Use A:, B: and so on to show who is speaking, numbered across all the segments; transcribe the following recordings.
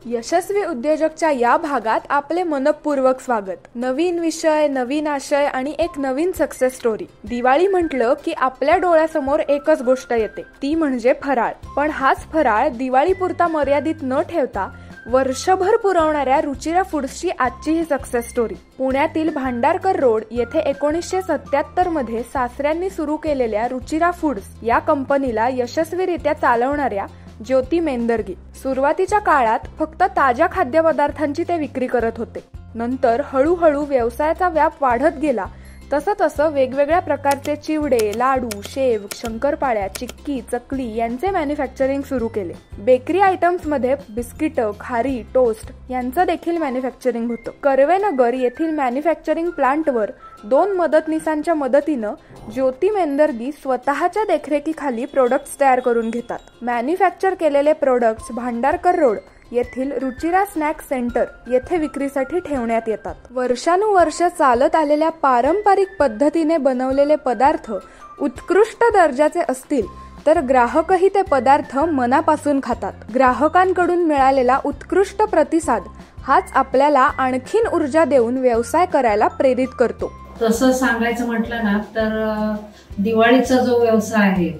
A: यशस्वी उद्योजकच्या या भागात आपले मनपूर्वक स्वागत। नवीन विषय, नवीन आशय आणि एक नवीन सक्सेस स्टोरी। दिवाळी म्हटलं की आपल्या डोळ्यासमोर एकच गोष्ट येते, ती म्हणजे फराळ। पण हाच फराळ दिवाळीपुरता मर्यादित न ठेवता वर्षभर पुरवणाऱ्या रुचिरा फूड्सची आजची ही सक्सेस स्टोरी। पुण्यातील भांडारकर रोड येथे 1977 मध्ये सासऱ्यांनी सुरू केलेल्या रुचिरा फूड्स या कंपनीला यशस्वीरित्या चालवणाऱ्या ज्योती मेंदरगी सुरुवातीच्या काळात फक्त ताज्या खाद्यपदार्थांची ते विक्री करत होते। नंतर हळूहळू व्यवसायाचा व्याप वाढत गेला तसं वेगवेगळ्या प्रकारचे चिवडे, लाडू, शेव, शंकरपाळ्या, चिक्की, चकली यांचे मॅन्युफॅक्चरिंग सुरू केले। बेकरी आयटम्स मध्ये बिस्किट, खारी, टोस्ट यांचं देखील मॅन्युफॅक्चरिंग होतं। कर्वेनगर येथील मॅन्युफॅक्चरिंग प्लांटवर 2 मदतनीसांच्या मदतीनं ज्योती मेंदरगी स्वतःच्या देखरेखीखाली प्रोडक्ट्स तयार करून घेतात। मॅन्युफॅक्चर केलेले प्रोडक्ट्स भांडारकर रोड येथील रुचिरा स्नॅक सेंटर येथे विक्रीसाठी ठेवण्यात येतात। वर्षानुवर्ष चालत आलेल्या पारंपरिक पद्धतीने बनवलेले पदार्थ उत्कृष्ट दर्जाचे असतील तर ग्राहकही ते पदार्थ मनापासून खातात। ग्राहकांकडून मिळालेला उत्कृष्ट प्रतिसाद हाच आपल्याला आणखीन ऊर्जा देऊन व्यवसाय करायला प्रेरित करतो।
B: तसं सांगायचं म्हटलं ना तर दिवाळीचा जो व्यवसाय आहे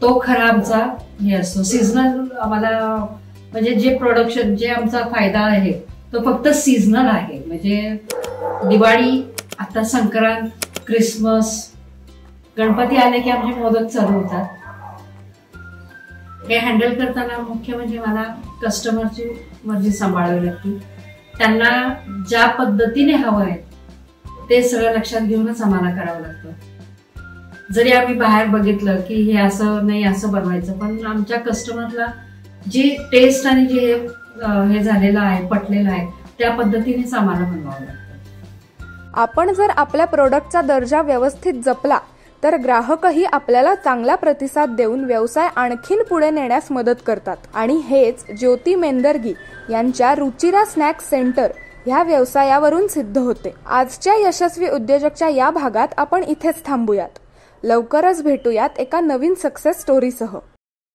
B: तो खरा आमचा हे असतो सीझनल। आम्हाला म्हणजे जे प्रोडक्शन जे आमचा फायदा आहे तो फक्त सीझनल आहे। म्हणजे दिवाळी, आता संक्रांत, क्रिसमस, गणपती आले की आमचे मोदक चालू होतात। हे हँडल करताना मुख्य म्हणजे मला कस्टमरची मर्जी सांभाळावी लागते। त्यांना ज्या पद्धतीने हवं आहे ते सगळं लक्षात घेऊनच आम्हाला करावं लागतं। जरी आम्ही बाहेर बघितलं की हे असं नाही असं बनवायचं, पण आमच्या कस्टमरला जी टेस्ट आणि जे हे झालेलं आहे, पटलेलं आहे, त्या पद्धतीनेच आम्हाला बनवावं लागतं।
A: आपण जर आपल्या प्रोडक्टचा दर्जा व्यवस्थित जपला तर ग्राहकही आपल्याला चांगला प्रतिसाद देऊन व्यवसाय आणखीन पुढे नेण्यास मदत करतात। आणि हेच ज्योती मेंदरगी यांच्या रुचिरा स्नॅक सेंटर ह्या व्यवसायावरून सिद्ध होते। आजच्या यशस्वी उद्योजकच्या या भागात आपण इथेच थांबूयात। लवकरच भेटूयात एका नवीन सक्सेस स्टोरीसह।